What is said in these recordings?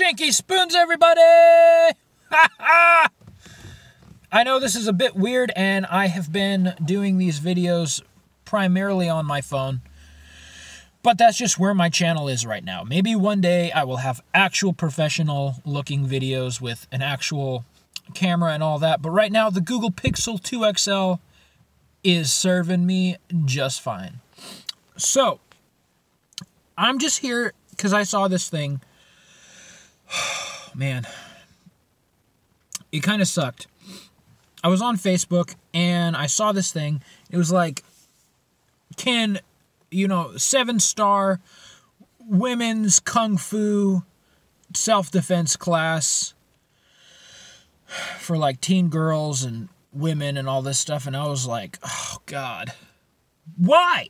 Stinky Spoons, everybody! I know this is a bit weird, and I have been doing these videos primarily on my phone, but that's just where my channel is right now. Maybe one day I will have actual professional-looking videos with an actual camera and all that, but right now the Google Pixel 2 XL is serving me just fine. So, I'm just here because I saw this thing. Man, it kind of sucked. I was on Facebook and I saw this thing. It was like, can, 7-star women's kung fu self-defense class for like teen girls and women and all this stuff. And I was like, oh God, why?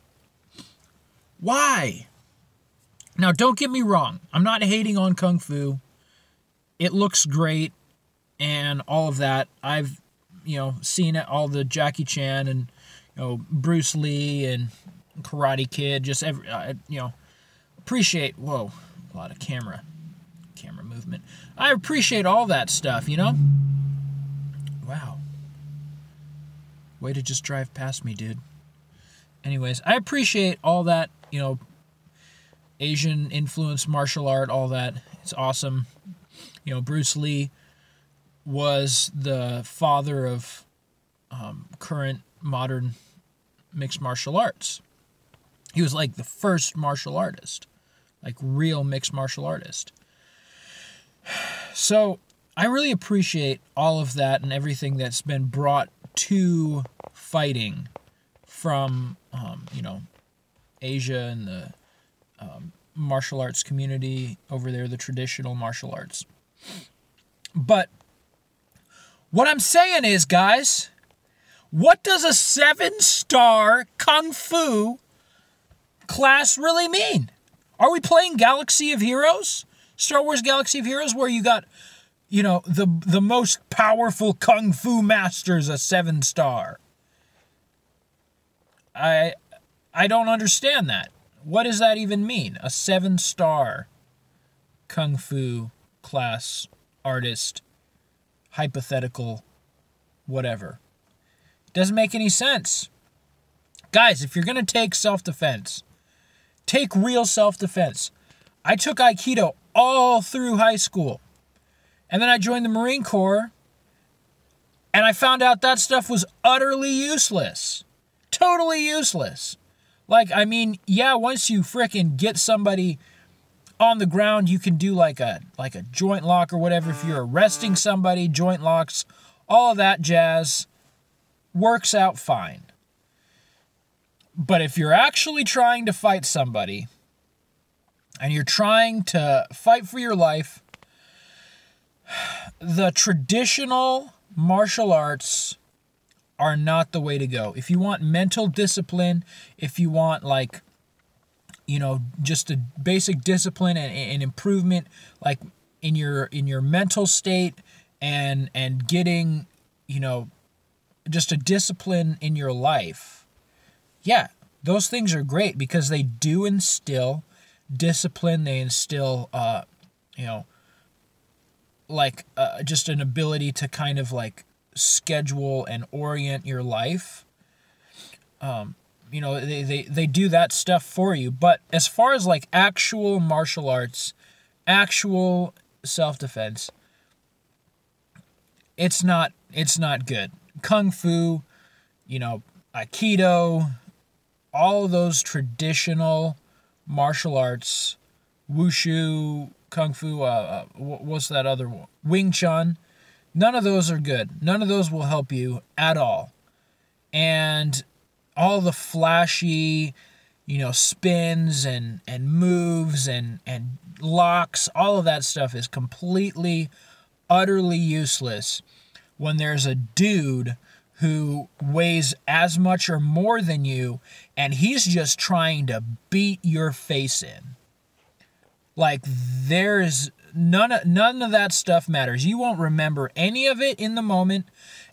Why? Now, don't get me wrong. I'm not hating on kung fu. It looks great and all of that. I've, seen it, all the Jackie Chan and, Bruce Lee and Karate Kid, just every, appreciate, whoa, a lot of camera movement. I appreciate all that stuff, Wow. Way to just drive past me, dude. Anyways, I appreciate all that, Asian influence, martial art, all that. It's awesome. Bruce Lee was the father of current modern mixed martial arts. He was like the first martial artist, like real mixed martial artist. So I really appreciate all of that and everything that's been brought to fighting from, Asia and the martial arts community over there, the traditional martial arts. But what I'm saying is, guys, what does a 7-star kung fu class really mean? Are we playing Galaxy of Heroes? Star Wars Galaxy of Heroes, where you got, the most powerful kung fu masters a 7-star? I don't understand that. What does that even mean? A 7-star kung fu class artist, hypothetical, whatever. Doesn't make any sense. Guys, if you're going to take self-defense, take real self-defense. I took Aikido all through high school. And then I joined the Marine Corps, and I found out that stuff was utterly useless. Totally useless. Once you frickin' get somebody on the ground, you can do like a joint lock or whatever. If you're arresting somebody, joint locks, all of that jazz works out fine. But if you're actually trying to fight somebody, and you're trying to fight for your life, the traditional martial arts are not the way to go. If you want mental discipline, if you want just a basic discipline and improvement, like in your mental state and getting, just a discipline in your life. Yeah, those things are great because they do instill discipline. They instill, just an ability to kind of schedule and orient your life. They do that stuff for you. But as far as actual martial arts, actual self-defense, it's not good. Kung Fu, Aikido, all of those traditional martial arts, Wushu, Kung Fu, what's that other one? Wing Chun. None of those are good. None of those will help you at all. And all the flashy, spins and moves and locks, all of that stuff is completely, utterly useless when there's a dude who weighs as much or more than you, and he's just trying to beat your face in. There's none of that stuff matters. You won't remember any of it in the moment,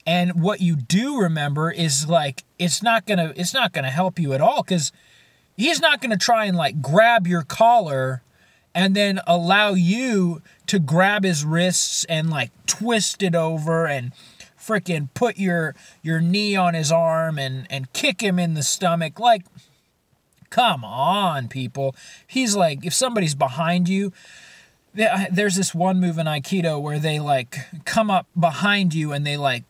and what you do remember is it's not gonna help you at all, because he's not gonna try and grab your collar and then allow you to grab his wrists and like twist it over and freaking put your knee on his arm and kick him in the stomach. Like, come on, people. He's like, if somebody's behind you, there's this one move in Aikido where they like come up behind you and they like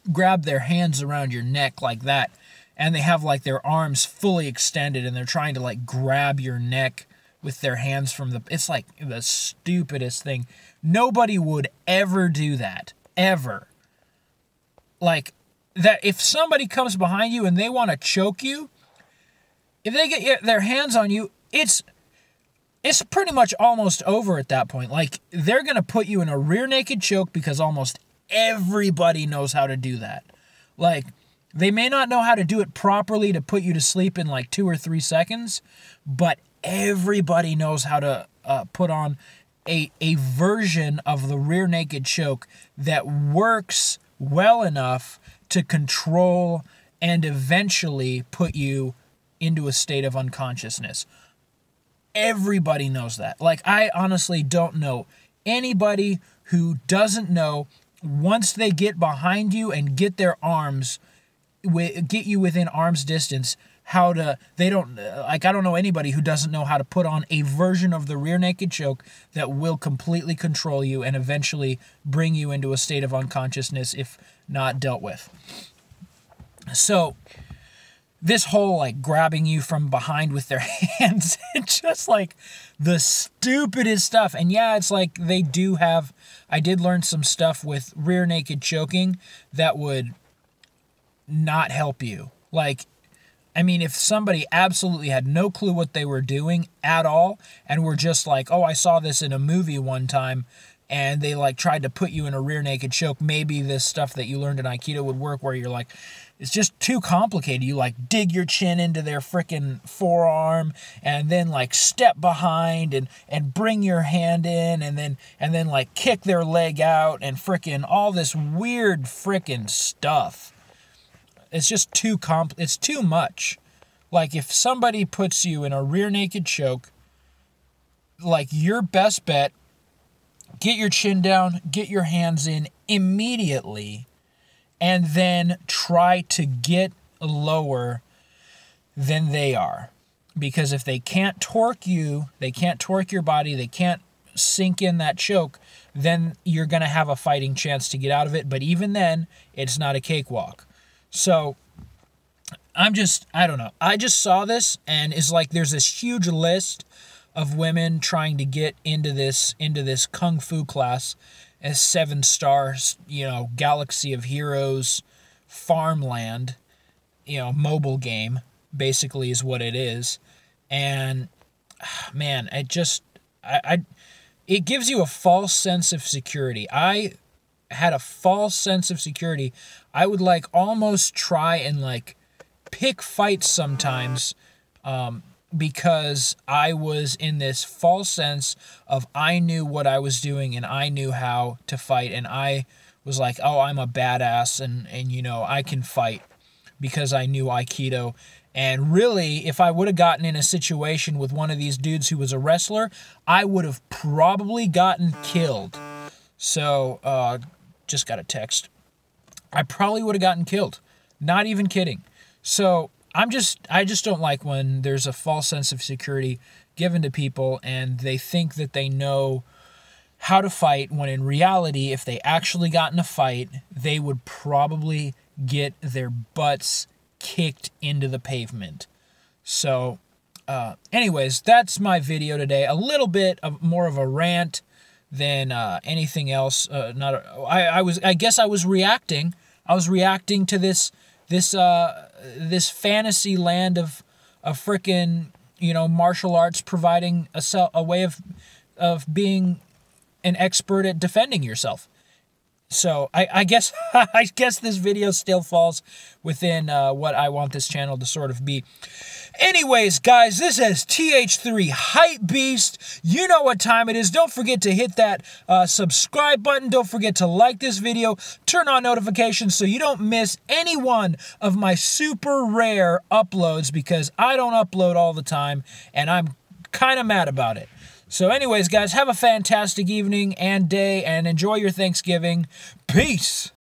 grab their hands around your neck like that, and they have like their arms fully extended and they're trying to like grab your neck with their hands from the... It's like the stupidest thing. Nobody would ever do that. Ever. Like, that if somebody comes behind you and they want to choke you, if they get their hands on you, it's pretty much almost over at that point. Like, they're going to put you in a rear naked choke because almost everybody knows how to do that. Like, they may not know how to do it properly to put you to sleep in like 2 or 3 seconds, but everybody knows how to put on a version of the rear naked choke that works well enough to control and eventually put you into a state of unconsciousness. Everybody knows that. Like, I honestly don't know anybody who doesn't know, once they get behind you and get their arms, get you within arm's distance, how to... I don't know anybody who doesn't know how to put on a version of the rear naked choke that will completely control you and eventually bring you into a state of unconsciousness if not dealt with. So, this whole, like, grabbing you from behind with their hands, it's just, like, the stupidest stuff. And yeah, it's like they do have... I did learn some stuff with rear naked choking that would not help you. Like, I mean, if somebody absolutely had no clue what they were doing at all and were just like, oh, I saw this in a movie one time, and they, like, tried to put you in a rear naked choke, maybe this stuff that you learned in Aikido would work, where you're like... It's just too complicated. You like dig your chin into their frickin' forearm and then like step behind and bring your hand in and then like kick their leg out and frickin' all this weird frickin' stuff. It's just it's too much. Like, if somebody puts you in a rear naked choke, like, your best bet, get your chin down, get your hands in immediately, and then try to get lower than they are. Because if they can't torque you, they can't torque your body, they can't sink in that choke, then you're going to have a fighting chance to get out of it. But even then, it's not a cakewalk. So, I don't know. I just saw this, and it's like there's this huge list of women trying to get into this Kung Fu class, as 7 stars, Galaxy of Heroes, farmland, mobile game, basically is what it is. And, man, it gives you a false sense of security. I had a false sense of security. I would, like, almost try and, like, pick fights sometimes, because I was in this false sense of I knew what I was doing and I knew how to fight, and I was like, oh, I'm a badass and I can fight because I knew Aikido. And really, if I would have gotten in a situation with one of these dudes who was a wrestler, I would have probably gotten killed. So, just got a text. I probably would have gotten killed. Not even kidding. So, I just don't like when there's a false sense of security given to people and they think that they know how to fight, when in reality, if they actually got in a fight, they would probably get their butts kicked into the pavement. So, anyways, that's my video today. A little bit of more of a rant than anything else. I guess I was reacting. I was reacting to this fantasy land of frickin', martial arts providing a way of being an expert at defending yourself. So I guess this video still falls within what I want this channel to sort of be. Anyways, guys, this is TH3 Hype Beast. You know what time it is. Don't forget to hit that subscribe button. Don't forget to like this video. Turn on notifications so you don't miss any one of my super rare uploads, because I don't upload all the time, and I'm kind of mad about it. So anyways, guys, have a fantastic evening and day and enjoy your Thanksgiving. Peace!